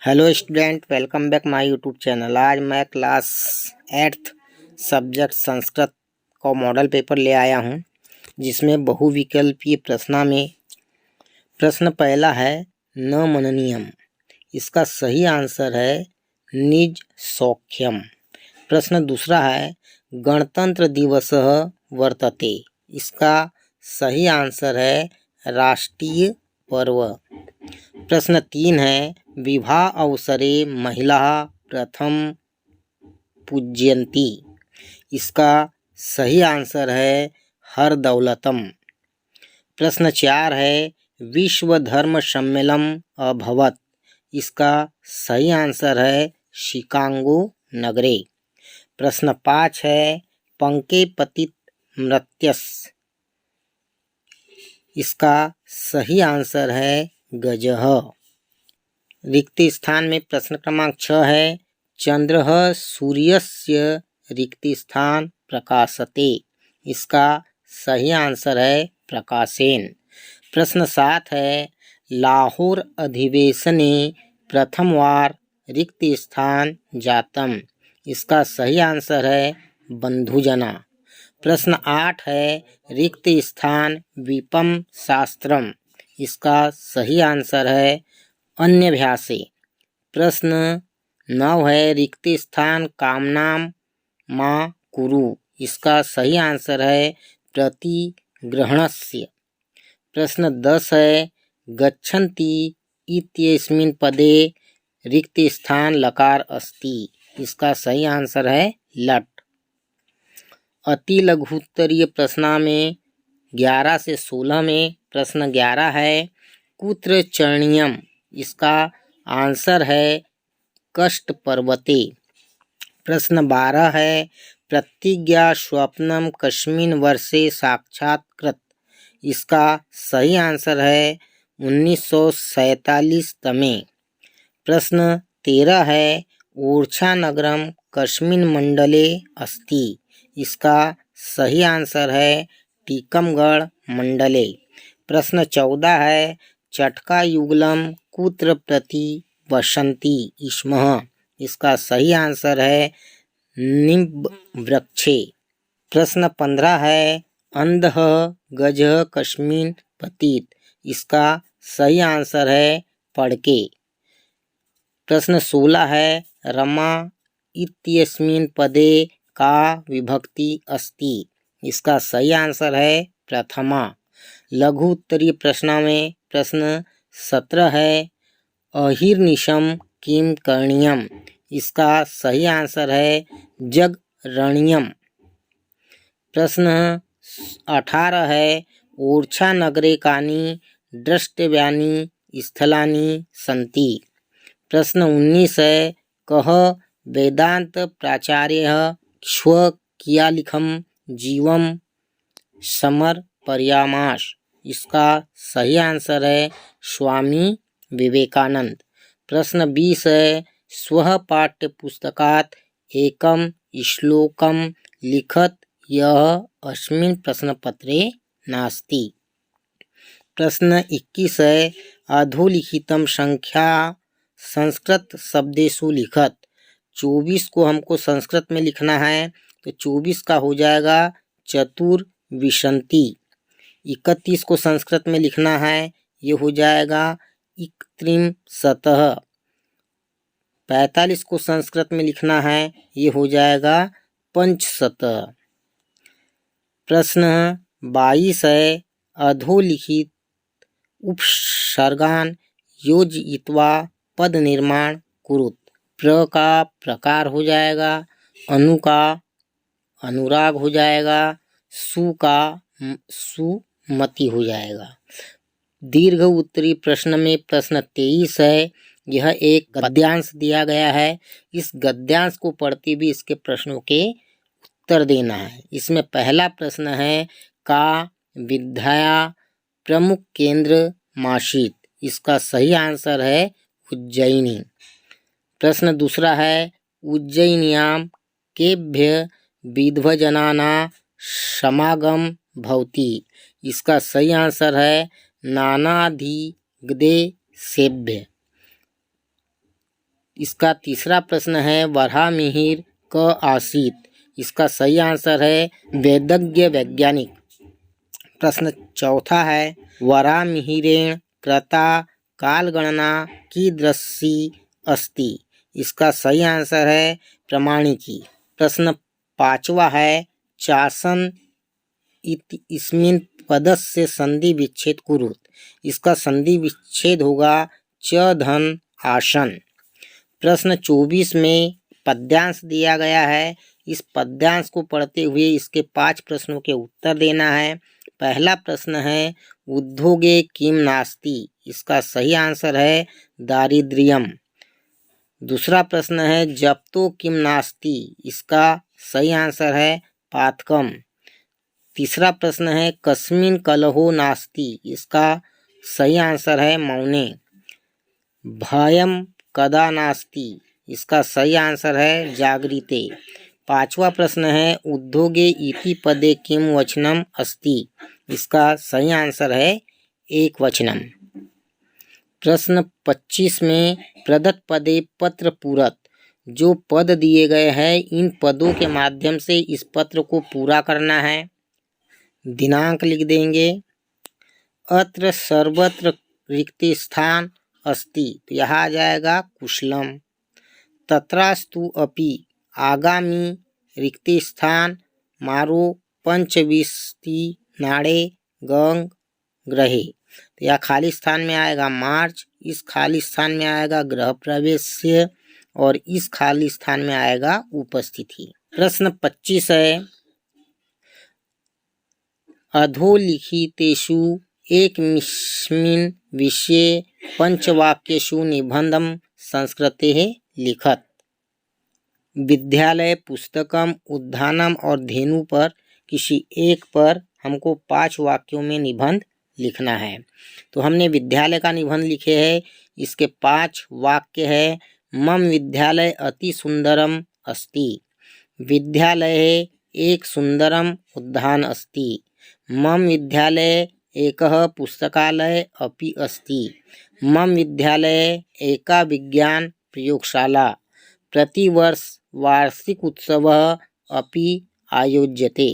Hello student, welcome back my YouTube channel. आज मैं class 8th subject Sanskrit का model paper ले आया हूं, जिसमें बहुविकल्पीय प्रश्न में प्रश्न पहला है न मननीयम। इसका सही आंसर है निज सौख्यम। प्रश्न दूसरा है गणतंत्र दिवस वर्तते। इसका सही आंसर है राष्ट्रीय पर्व। प्रश्न 3 है विवाह अवसरे महिला प्रथम पूज्यन्ति। इसका सही आंसर है हर दौलतम। प्रश्न 4 है विश्व धर्म सम्मेलन अभवत। इसका सही आंसर है शिकागो नगरे। प्रश्न 5 है पंके पतित मृत्यस। इसका सही आंसर है गजः। रिक्त स्थान में प्रश्न क्रमांक 6 है चंद्रः सूर्यस्य रिक्त स्थान प्रकाशते। इसका सही आंसर है प्रकाशेन। प्रश्न 7 है लाहौर अधिवेशने प्रथमवार रिक्त स्थान जातम। इसका सही आंसर है बंधुजना। प्रश्न 8 है रिक्त स्थान विपम शास्त्रम। इसका सही आंसर है अन्यभ्यासे। प्रश्न 9 है रिक्त स्थान कामनाम मा कुरु। इसका सही आंसर है प्रतिग्रहणस्य। प्रश्न 10 है गच्छन्ति इत्यस्मिन् पदे रिक्त स्थान लकार अस्ति। इसका सही आंसर है लट। अति लघुत्तरीय प्रश्न में 11 से 16 में प्रश्न 11 है कुत्र चरणीयम। इसका आंसर है कष्ट पर्वते। प्रश्न 12 है प्रतिज्ञा स्वप्नम कस्मिन् वर्षे साक्षात्कृत। इसका सही आंसर है 1947 तमे। प्रश्न 13 है ओरछा नगरम कस्मिन् मंडले अस्ति। इसका सही आंसर है टीकमगढ़ मंडले। प्रश्न 14 है चटका युगलम कुत्र प्रति वसंती स्मः। इसका सही आंसर है निम्ब वृक्षे। प्रश्न 15 है अंधः गजः कस्मिन् पतित। इसका सही आंसर है पड़के। प्रश्न 16 है रमा इत्यस्मिन् पदे का विभक्ति अस्ति। इसका सही आंसर है प्रथमा। लघु उत्तरीय प्रश्न में प्रश्न 17 है अहिर्निशम किम करणीयम। इसका सही आंसर है जगरणीयम। प्रश्न 18 है ओरछा नगरे कानि द्रष्टव्यानि स्थलानि सन्ति। प्रश्न 19 है कः वेदांत प्राचार्यः स्वकीयालिखं जीवम समर्पयामास। इसका सही आंसर है स्वामी विवेकानंद। प्रश्न 20 है स्वः पाठ्य पुस्तकात् एकम श्लोकम लिखत यह अस्मिन् प्रश्नपत्रे नास्ति। प्रश्न 21 है अधोलिखितम संख्या संस्कृत शब्देषु लिखत। 24 को हमको संस्कृत में लिखना है तो 24 का हो जाएगा चतुर्विंशति। 31 को संस्कृत में लिखना है, ये हो जाएगा इकत्रिंशतः। 45 को संस्कृत में लिखना है, ये हो जाएगा पंचशतः। प्रश्न 22 है अधोलिखित उपसर्गान योजयित्वा पद निर्माण कुरुत। प्र का प्रकार हो जाएगा, अनु का अनुराग हो जाएगा, सु का सुमति हो जाएगा। दीर्घ उत्तरी प्रश्न में प्रश्न 23 है। यह एक गद्यांश दिया गया है। इस गद्यांश को पढ़ते भी इसके प्रश्नों के उत्तर देना है। इसमें पहला प्रश्न है का विद्या प्रमुख केंद्र मासित। इसका सही आंसर है उज्जयिनी। प्रश्न दूसरा है उज्जयिन्याम केभ्य विद्वजनाना समागम भवति। इसका सही आंसर है नानाधिगदेशेभ्य। इसका तीसरा प्रश्न है वराहमिहिर क आसीत। इसका सही आंसर है वेदज्ञ वैज्ञानिक। प्रश्न चौथा है वराहमिहिरेण कृता कालगणना कीदृशी अस्ति। इसका सही आंसर है प्रमाणिकी। प्रश्न पांचवा है चासन इसमिन पदस्य संधि विच्छेद कुरुत। इसका संधि विच्छेद होगा च धन आसन। प्रश्न 24 में पद्यांश दिया गया है। इस पद्यांश को पढ़ते हुए इसके 5 प्रश्नों के उत्तर देना है। पहला प्रश्न है उद्योगे किम नास्ति। इसका सही आंसर है दारिद्र्यम। दूसरा प्रश्न है जप्तो किम नास्ति। इसका सही आंसर है पातकम। तीसरा प्रश्न है कस्मिन कलहो नास्ति। इसका सही आंसर है मौने। भयम कदा नास्ति। इसका सही आंसर है जागृते। पांचवा प्रश्न है उद्योगे इति पदे किम वचनम अस्ति। इसका सही आंसर है एक वचनम। प्रश्न 25 में प्रदत्त पदे पत्र पूरत। जो पद दिए गए हैं इन पदों के माध्यम से इस पत्र को पूरा करना है। दिनांक लिख देंगे। अत्र सर्वत्र रिक्त स्थान अस्ति, तो यहाँ आ जाएगा कुशलम। तत्रास्तु अपि आगामी रिक्त स्थान मारो पंचविंशति नाड़े गंग ग्रहे, तो यह खाली स्थान में आएगा मार्च। इस खाली स्थान में आएगा गृह प्रवेश और इस खाली स्थान में आएगा उपस्थिति। प्रश्न 25 है अधोलिखितेषु एकस्मिन् विषये पंचवाक्येषु निबंधं संस्कृतेः लिखत। विद्यालय, पुस्तकम, उद्यानम और धेनु पर किसी एक पर हमको 5 वाक्यों में निबंध लिखना है। तो हमने विद्यालय का निबंध लिखे है। इसके 5 वाक्य है। मम विद्यालय अति सुंदरम अस्ति। विद्यालये एक सुंदरम उद्यान अस्ति। मम विद्यालये एकः पुस्तकालय अपि अस्ति। मम विद्यालये एका विज्ञान प्रयोगशाला। प्रतिवर्ष वार्षिक उत्सवः अपि आयोज्यते।